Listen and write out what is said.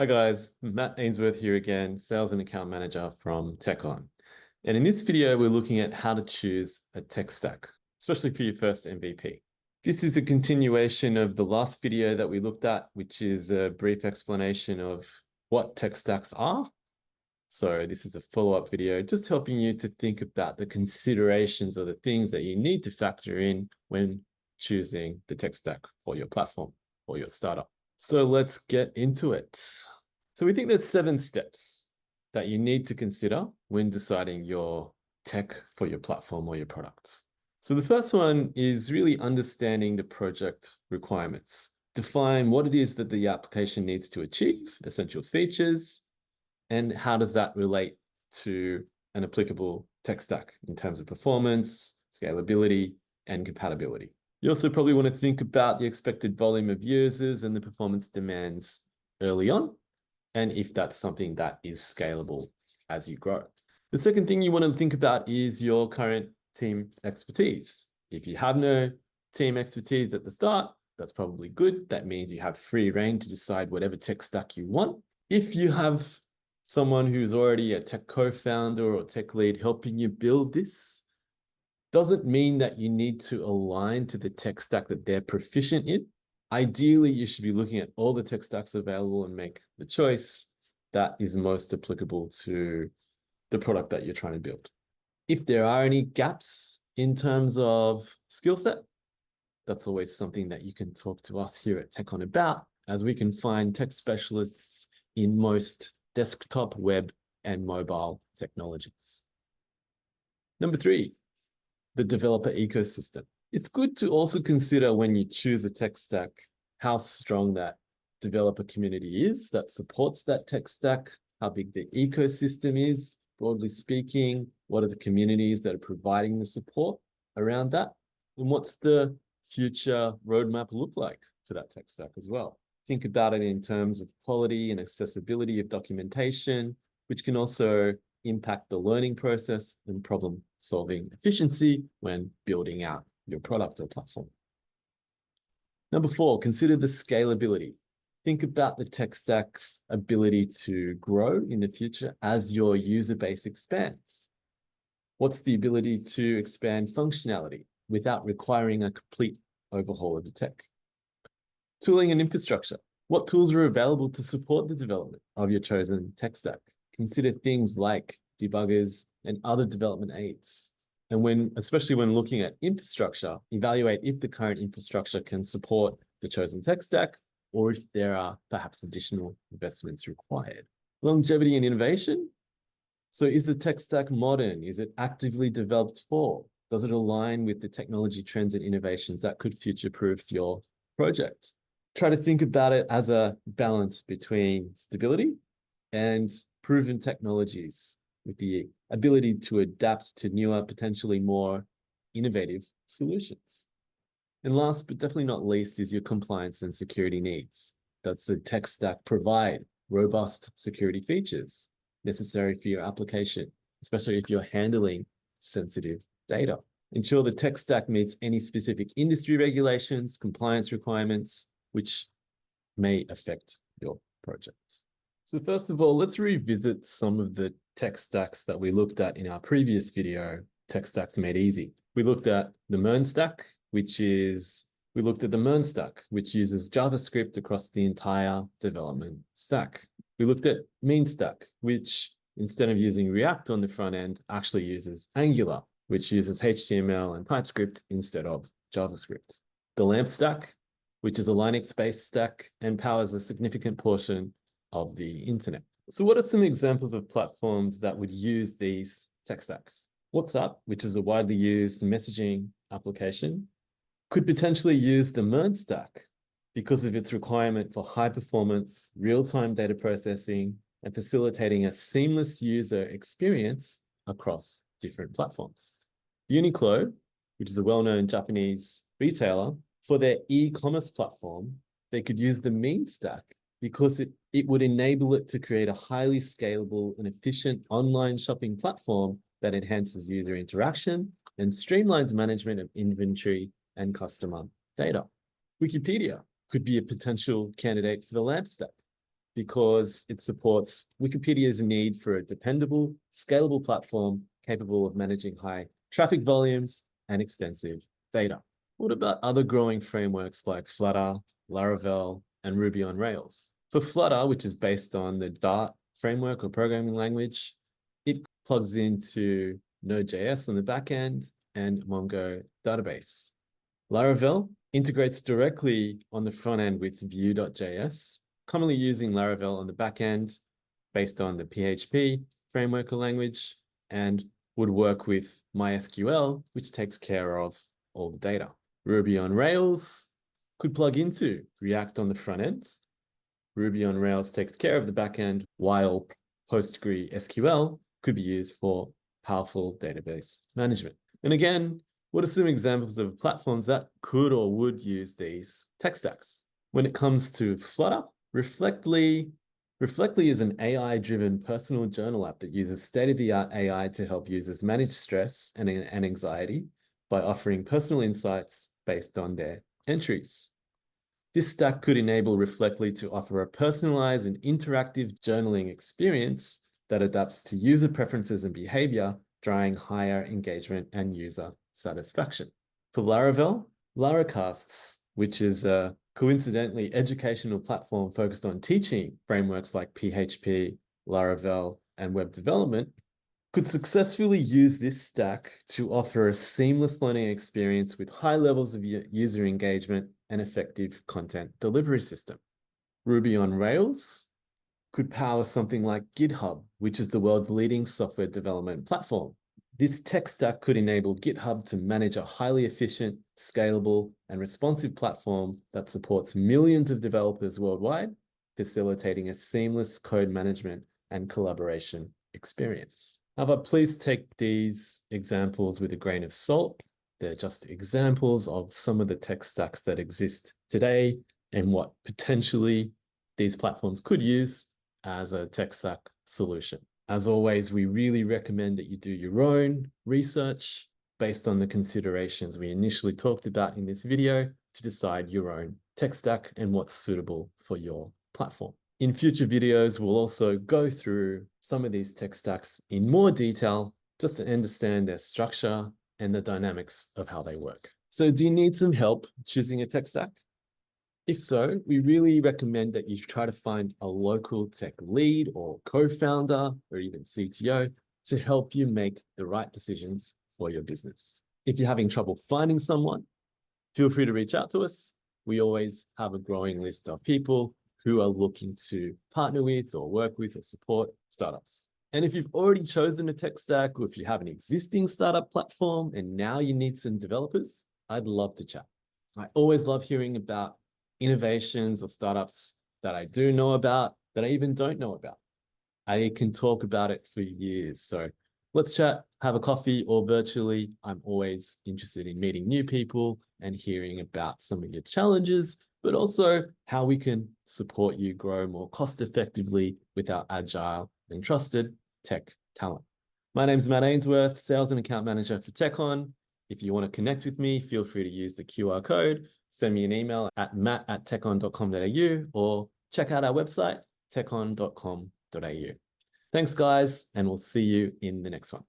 Hi guys, Matt Ainsworth here again, Sales and Account Manager from TechOn. And in this video, we're looking at how to choose a tech stack, especially for your first MVP. This is a continuation of the last video that we looked at, which is a brief explanation of what tech stacks are. So this is a follow-up video, just helping you to think about the considerations or the things that you need to factor in when choosing the tech stack for your platform or your startup. So let's get into it. So we think there's 7 steps that you need to consider when deciding your tech for your platform or your product. So the first one is really understanding the project requirements. Define what it is that the application needs to achieve, essential features, and how does that relate to an applicable tech stack in terms of performance, scalability, and compatibility. You also probably want to think about the expected volume of users and the performance demands early on, and if that's something that is scalable as you grow. The second thing you want to think about is your current team expertise. If you have no team expertise at the start, that's probably good. That means you have free rein to decide whatever tech stack you want. If you have someone who's already a tech co-founder or tech lead helping you build this, doesn't mean that you need to align to the tech stack that they're proficient in. Ideally, you should be looking at all the tech stacks available and make the choice that is most applicable to the product that you're trying to build. If there are any gaps in terms of skill set, that's always something that you can talk to us here at TechOn about, as we can find tech specialists in most desktop, web, and mobile technologies. Number 3, the developer ecosystem. It's good to also consider when you choose a tech stack, how strong that developer community is that supports that tech stack, how big the ecosystem is, broadly speaking, what are the communities that are providing the support around that, and what's the future roadmap look like for that tech stack as well. Think about it in terms of quality and accessibility of documentation, which can also impact the learning process and problem-solving efficiency when building out your product or platform. Number 4, consider the scalability. Think about the tech stack's ability to grow in the future as your user base expands. What's the ability to expand functionality without requiring a complete overhaul of the tech? Tooling and infrastructure. What tools are available to support the development of your chosen tech stack? Consider things like debuggers and other development aids. And especially when looking at infrastructure, evaluate if the current infrastructure can support the chosen tech stack or if there are perhaps additional investments required. Longevity and innovation. So is the tech stack modern? Is it actively developed for? Does it align with the technology trends and innovations that could future-proof your project? Try to think about it as a balance between stability and proven technologies with the ability to adapt to newer, potentially more innovative solutions. And last but definitely not least is your compliance and security needs. Does the tech stack provide robust security features necessary for your application, especially if you're handling sensitive data? Ensure the tech stack meets any specific industry regulations, compliance requirements, which may affect your project. So first of all, let's revisit some of the tech stacks that we looked at in our previous video, Tech Stacks Made Easy. We looked at the MERN stack, which uses JavaScript across the entire development stack. We looked at Mean Stack, which instead of using React on the front end, actually uses Angular, which uses HTML and TypeScript instead of JavaScript. The LAMP stack, which is a Linux-based stack and powers a significant portion of the internet. So what are some examples of platforms that would use these tech stacks? WhatsApp, which is a widely used messaging application, could potentially use the MERN stack because of its requirement for high performance, real-time data processing, and facilitating a seamless user experience across different platforms. Uniqlo, which is a well-known Japanese retailer, for their e-commerce platform, they could use the Mean stack because it would enable it to create a highly scalable and efficient online shopping platform that enhances user interaction and streamlines management of inventory and customer data. Wikipedia could be a potential candidate for the LAMP stack because it supports Wikipedia's need for a dependable, scalable platform capable of managing high traffic volumes and extensive data. What about other growing frameworks like Flutter, Laravel, and Ruby on Rails? For Flutter, which is based on the Dart framework or programming language, it plugs into Node.js on the back end and Mongo database. Laravel integrates directly on the front end with Vue.js, commonly using Laravel on the back end based on the PHP framework or language, and would work with MySQL, which takes care of all the data. Ruby on Rails could plug into React on the front end. Ruby on Rails takes care of the back end, while PostgreSQL could be used for powerful database management. And again, what are some examples of platforms that could or would use these tech stacks? When it comes to Flutter, Reflectly is an AI-driven personal journal app that uses state-of-the-art AI to help users manage stress and anxiety by offering personal insights based on their entries. This stack could enable Reflectly to offer a personalized and interactive journaling experience that adapts to user preferences and behavior, driving higher engagement and user satisfaction. For Laravel, Laracasts, which is a coincidentally educational platform focused on teaching frameworks like PHP, Laravel, and web development, could successfully use this stack to offer a seamless learning experience with high levels of user engagement and effective content delivery system. Ruby on Rails could power something like GitHub, which is the world's leading software development platform. This tech stack could enable GitHub to manage a highly efficient, scalable, and responsive platform that supports millions of developers worldwide, facilitating a seamless code management and collaboration experience. However, please take these examples with a grain of salt. They're just examples of some of the tech stacks that exist today and what potentially these platforms could use as a tech stack solution. As always, we really recommend that you do your own research based on the considerations we initially talked about in this video to decide your own tech stack and what's suitable for your platform. In future videos, we'll also go through some of these tech stacks in more detail just to understand their structure and the dynamics of how they work. So do you need some help choosing a tech stack? If so, we really recommend that you try to find a local tech lead or co-founder or even CTO to help you make the right decisions for your business. If you're having trouble finding someone, feel free to reach out to us. We always have a growing list of people who are looking to partner with or work with or support startups. And if you've already chosen a tech stack, or if you have an existing startup platform and now you need some developers, I'd love to chat. I always love hearing about innovations or startups that I do know about, that I even don't know about. I can talk about it for years. So let's chat, have a coffee or virtually. I'm always interested in meeting new people and hearing about some of your challenges, but also how we can support you grow more cost effectively with our agile and trusted tech talent. My name is Matt Ainsworth, Sales and Account Manager for TechOn. If you want to connect with me, feel free to use the QR code, send me an email at matt@techon.com.au or check out our website, techon.com.au. Thanks, guys, and we'll see you in the next one.